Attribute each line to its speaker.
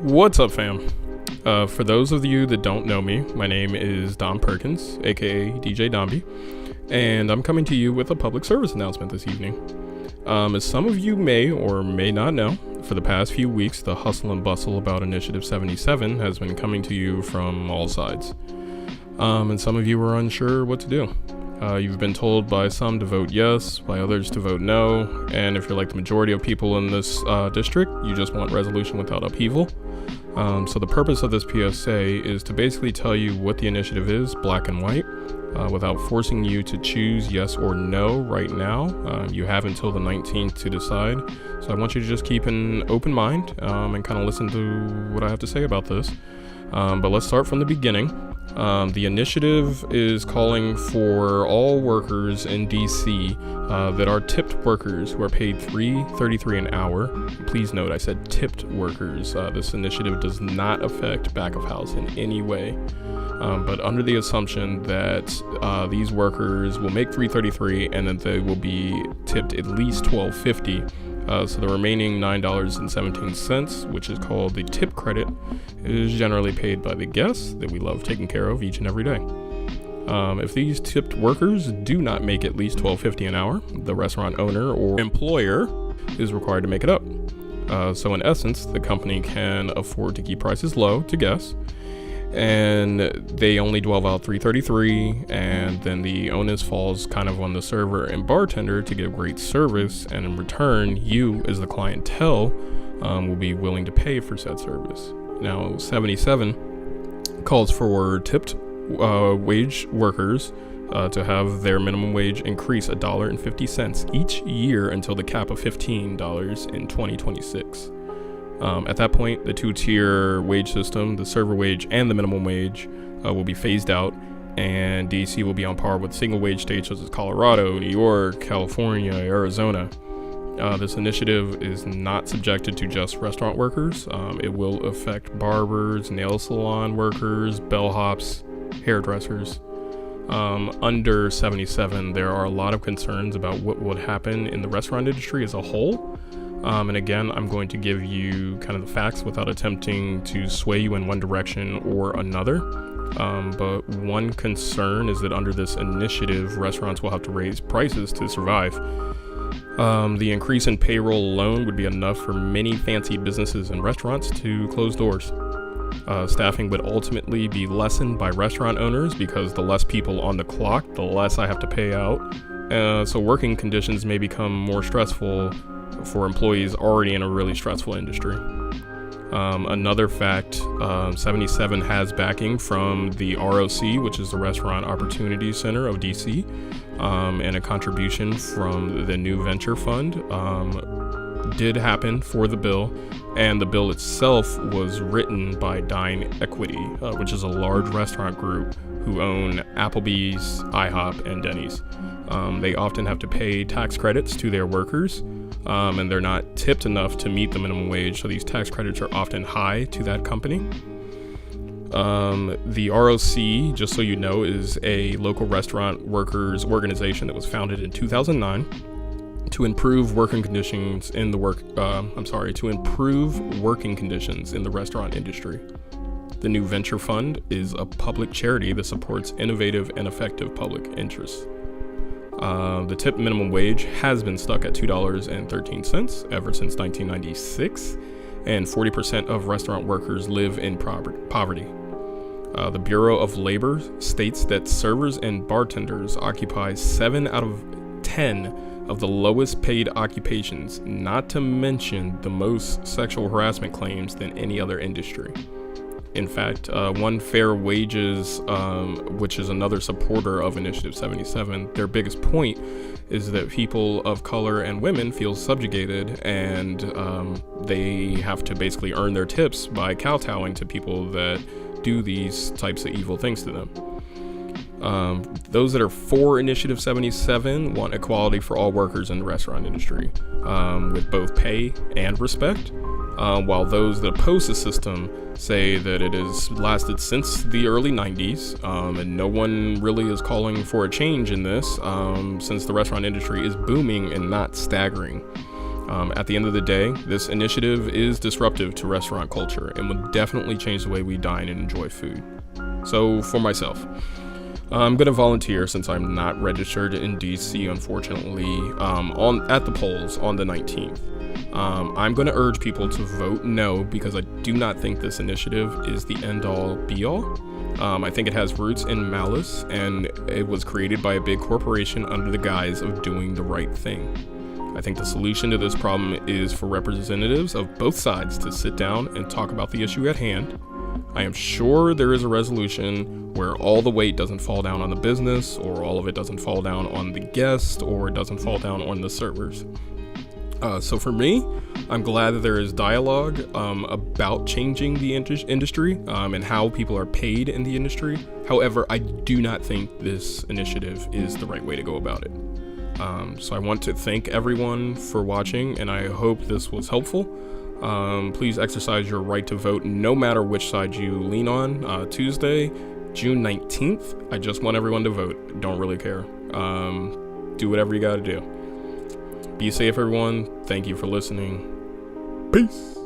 Speaker 1: What's up, fam? For those of you that don't know me, my name is Dom Perkins, aka DJ Dombie, and I'm coming to you with a public service announcement this evening. As some of you may or may not know, for the past few weeks, the hustle and bustle about Initiative 77 has been coming to you from all sides. And some of you are unsure what to do. You've been told by some to vote yes, by others to vote no, and if you're like the majority of people in this district, you just want resolution without upheaval. So the purpose of this PSA is to basically tell you what the initiative is, black and white, without forcing you to choose yes or no right now. You have until the 19th to decide. So I want you to just keep an open mind and kind of listen to what I have to say about this. But let's start from the beginning. The initiative is calling for all workers in DC that are tipped workers who are paid $3.33 an hour. Please note I said tipped workers. This initiative does not affect back of house in any way. But under the assumption that these workers will make $3.33 and that they will be tipped at least $12.50. So the remaining $9.17, which is called the tip credit, is generally paid by the guests that we love taking care of each and every day. If these tipped workers do not make at least $12.50 an hour, the restaurant owner or employer is required to make it up. So in essence, the company can afford to keep prices low to guests, and they only dwell out $3.33, and then the onus falls kind of on the server and bartender to give great service, and in return, you as the clientele will be willing to pay for said service. Now, 77 calls for tipped wage workers to have their minimum wage increase $1.50 each year until the cap of $15 in 2026. At that point, the two-tier wage system, the server wage and the minimum wage, will be phased out, and DC will be on par with single-wage states such as Colorado, New York, California, Arizona. This initiative is not subjected to just restaurant workers. It will affect barbers, nail salon workers, bellhops, hairdressers. Under 77, there are a lot of concerns about what would happen in the restaurant industry as a whole. And again, I'm going to give you kind of the facts without attempting to sway you in one direction or another. But one concern is that under this initiative, restaurants will have to raise prices to survive. The increase in payroll alone would be enough for many fancy businesses and restaurants to close doors. Staffing would ultimately be lessened by restaurant owners because the less people on the clock, the less I have to pay out. So working conditions may become more stressful for employees already in a really stressful industry. Another fact, 77 has backing from the ROC, which is the Restaurant Opportunity Center of DC, and a contribution from the New Venture Fund did happen for the bill, and the bill itself was written by Dine Equity, which is a large restaurant group who own Applebee's, IHOP, and Denny's. They often have to pay tax credits to their workers, and they're not tipped enough to meet the minimum wage, so these tax credits are often high to that company. The ROC, just so you know, is a local restaurant workers organization that was founded in 2009 to improve working conditions in the working conditions in the restaurant industry. The New Venture Fund is a public charity that supports innovative and effective public interests. The tip minimum wage has been stuck at $2.13 ever since 1996, and 40% of restaurant workers live in poverty. The Bureau of Labor states that servers and bartenders occupy 7 out of 10 of the lowest paid occupations, not to mention the most sexual harassment claims than any other industry. In fact, One Fair Wages, which is another supporter of Initiative 77, their biggest point is that people of color and women feel subjugated, and they have to basically earn their tips by kowtowing to people that do these types of evil things to them. Those that are for Initiative 77 want equality for all workers in the restaurant industry, with both pay and respect. While those that oppose the system say that it has lasted since the early 90s, and no one really is calling for a change in this, since the restaurant industry is booming and not staggering. At the end of the day, this initiative is disruptive to restaurant culture and will definitely change the way we dine and enjoy food. So for myself, I'm going to volunteer since I'm not registered in DC, unfortunately, at the polls on the 19th. I'm going to urge people to vote no because I do not think this initiative is the end-all, be-all. I think it has roots in malice, and it was created by a big corporation under the guise of doing the right thing. I think the solution to this problem is for representatives of both sides to sit down and talk about the issue at hand. I am sure there is a resolution where all the weight doesn't fall down on the business, or all of it doesn't fall down on the guest, or it doesn't fall down on the servers. So for me, I'm glad that there is dialogue about changing the industry and how people are paid in the industry. However, I do not think this initiative is the right way to go about it. So I want to thank everyone for watching, and I hope this was helpful. Please exercise your right to vote no matter which side you lean on. Tuesday, June 19th. I just want everyone to vote. Don't really care. Do whatever you gotta do. Be safe, everyone. Thank you for listening. Peace.